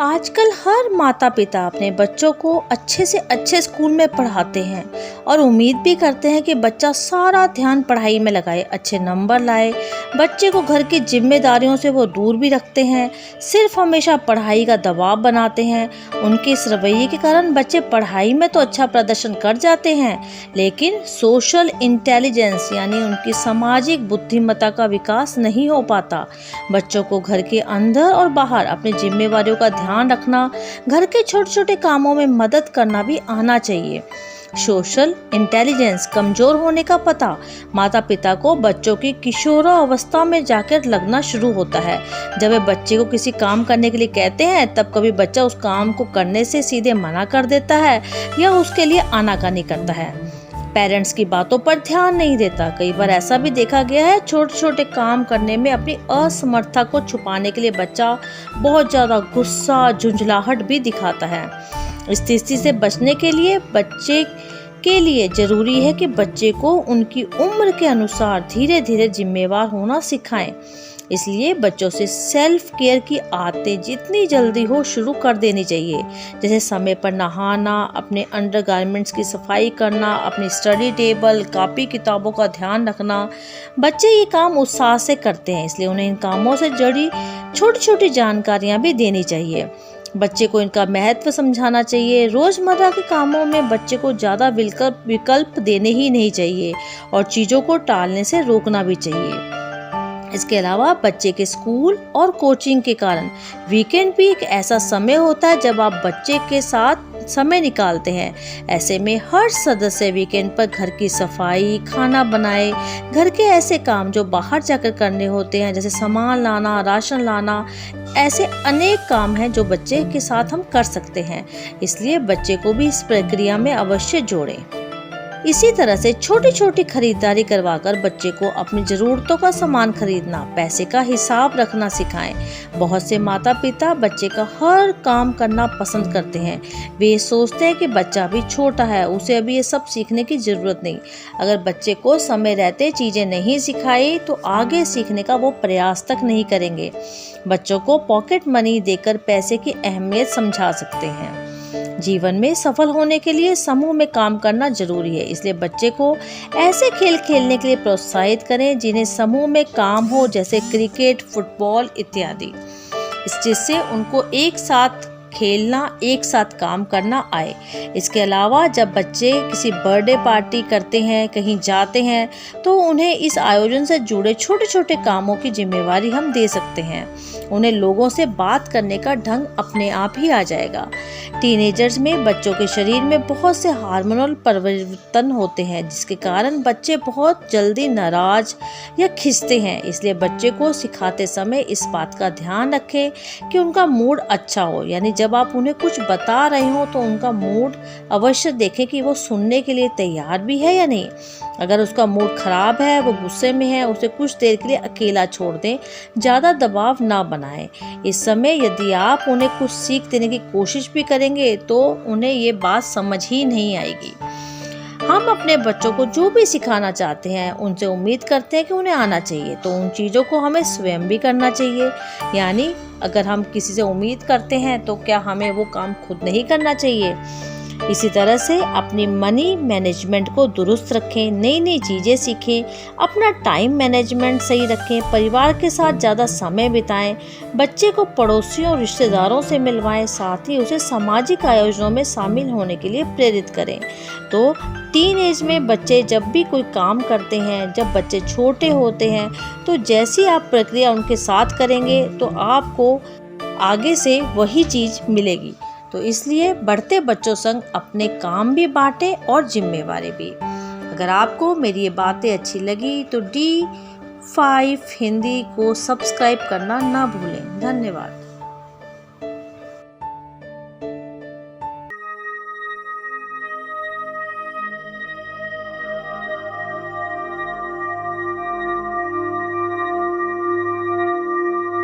आजकल हर माता पिता अपने बच्चों को अच्छे से अच्छे स्कूल में पढ़ाते हैं और उम्मीद भी करते हैं कि बच्चा सारा ध्यान पढ़ाई में लगाए, अच्छे नंबर लाए। बच्चे को घर की जिम्मेदारियों से वो दूर भी रखते हैं, सिर्फ हमेशा पढ़ाई का दबाव बनाते हैं। उनके इस रवैये के कारण बच्चे पढ़ाई में तो अच्छा प्रदर्शन कर जाते हैं, लेकिन सोशल इंटेलिजेंस यानी उनकी सामाजिक बुद्धिमत्ता का विकास नहीं हो पाता। बच्चों को घर के अंदर और बाहर अपनी जिम्मेवारियों का ध्यान रखना, घर के छोटे छोटे कामों में मदद करना भी आना चाहिए। सोशल इंटेलिजेंस कमजोर होने का पता माता पिता को बच्चों की किशोरावस्था में जाकर लगना शुरू होता है। जब वे बच्चे को किसी काम करने के लिए कहते हैं, तब कभी बच्चा उस काम को करने से सीधे मना कर देता है या उसके लिए आनाकानी करता है। पेरेंट्स की बातों पर ध्यान नहीं देता। कई बार ऐसा भी देखा गया है, छोटे छोटे काम करने में अपनी असमर्थता को छुपाने के लिए बच्चा बहुत ज़्यादा गुस्सा, झुंझलाहट भी दिखाता है। इस स्थिति से बचने के लिए बच्चे के लिए जरूरी है कि बच्चे को उनकी उम्र के अनुसार धीरे धीरे जिम्मेवार होना सिखाएं। इसलिए बच्चों से सेल्फ केयर की आदतें जितनी जल्दी हो शुरू कर देनी चाहिए, जैसे समय पर नहाना, अपने अंडरगारमेंट्स की सफाई करना, अपनी स्टडी टेबल, कॉपी किताबों का ध्यान रखना। बच्चे ये काम उत्साह से करते हैं, इसलिए उन्हें इन कामों से जुड़ी छोटी छोटी जानकारियां भी देनी चाहिए। बच्चे को इनका महत्व समझाना चाहिए। रोज़मर्रा के कामों में बच्चे को ज़्यादा विकल्प देने ही नहीं चाहिए और चीज़ों को टालने से रोकना भी चाहिए। इसके अलावा बच्चे के स्कूल और कोचिंग के कारण वीकेंड भी एक ऐसा समय होता है जब आप बच्चे के साथ समय निकालते हैं। ऐसे में हर सदस्य वीकेंड पर घर की सफाई, खाना बनाए, घर के ऐसे काम जो बाहर जाकर करने होते हैं, जैसे सामान लाना, राशन लाना, ऐसे अनेक काम हैं जो बच्चे के साथ हम कर सकते हैं। इसलिए बच्चे को भी इस प्रक्रिया में अवश्य जोड़ें। इसी तरह से छोटी छोटी खरीदारी करवाकर बच्चे को अपनी ज़रूरतों का सामान खरीदना, पैसे का हिसाब रखना सिखाएं। बहुत से माता पिता बच्चे का हर काम करना पसंद करते हैं। वे सोचते हैं कि बच्चा अभी छोटा है, उसे अभी ये सब सीखने की ज़रूरत नहीं। अगर बच्चे को समय रहते चीज़ें नहीं सिखाई तो आगे सीखने का वो प्रयास तक नहीं करेंगे। बच्चों को पॉकेट मनी देकर पैसे की अहमियत समझा सकते हैं। जीवन में सफल होने के लिए समूह में काम करना जरूरी है, इसलिए बच्चे को ऐसे खेल खेलने के लिए प्रोत्साहित करें जिन्हें समूह में काम हो, जैसे क्रिकेट, फुटबॉल इत्यादि। जिससे उनको एक साथ खेलना, एक साथ काम करना आए। इसके अलावा जब बच्चे किसी बर्थडे पार्टी करते हैं, कहीं जाते हैं, तो उन्हें इस आयोजन से जुड़े छोटे छोटे कामों की जिम्मेवारी हम दे सकते हैं। उन्हें लोगों से बात करने का ढंग अपने आप ही आ जाएगा। टीनेजर्स में बच्चों के शरीर में बहुत से हार्मोनल परिवर्तन होते हैं, जिसके कारण बच्चे बहुत जल्दी नाराज या खिंचते हैं। इसलिए बच्चे को सिखाते समय इस बात का ध्यान रखें कि उनका मूड अच्छा हो, यानी जब आप उन्हें कुछ बता रहे हो तो उनका मूड अवश्य देखें कि वो सुनने के लिए तैयार भी है या नहीं। अगर उसका मूड खराब है, वो गुस्से में है, उसे कुछ देर के लिए अकेला छोड़ दें, ज़्यादा दबाव ना बनाएं। इस समय यदि आप उन्हें कुछ सीख देने की कोशिश भी करेंगे तो उन्हें ये बात समझ ही नहीं आएगी। हम अपने बच्चों को जो भी सिखाना चाहते हैं उनसे उम्मीद करते हैं कि उन्हें आना चाहिए, तो उन चीज़ों को हमें स्वयं भी करना चाहिए। यानी अगर हम किसी से उम्मीद करते हैं तो क्या हमें वो काम खुद नहीं करना चाहिए? इसी तरह से अपनी मनी मैनेजमेंट को दुरुस्त रखें, नई नई चीज़ें सीखें, अपना टाइम मैनेजमेंट सही रखें, परिवार के साथ ज़्यादा समय बिताएं, बच्चे को पड़ोसियों और रिश्तेदारों से मिलवाएं, साथ ही उसे सामाजिक आयोजनों में शामिल होने के लिए प्रेरित करें। तो टीन एज में बच्चे जब भी कोई काम करते हैं, जब बच्चे छोटे होते हैं, तो जैसी आप प्रक्रिया उनके साथ करेंगे तो आपको आगे से वही चीज़ मिलेगी। तो इसलिए बढ़ते बच्चों संग अपने काम भी बांटें और जिम्मेवारी भी। अगर आपको मेरी ये बातें अच्छी लगी तो D5 हिंदी को सब्सक्राइब करना ना भूलें। धन्यवाद।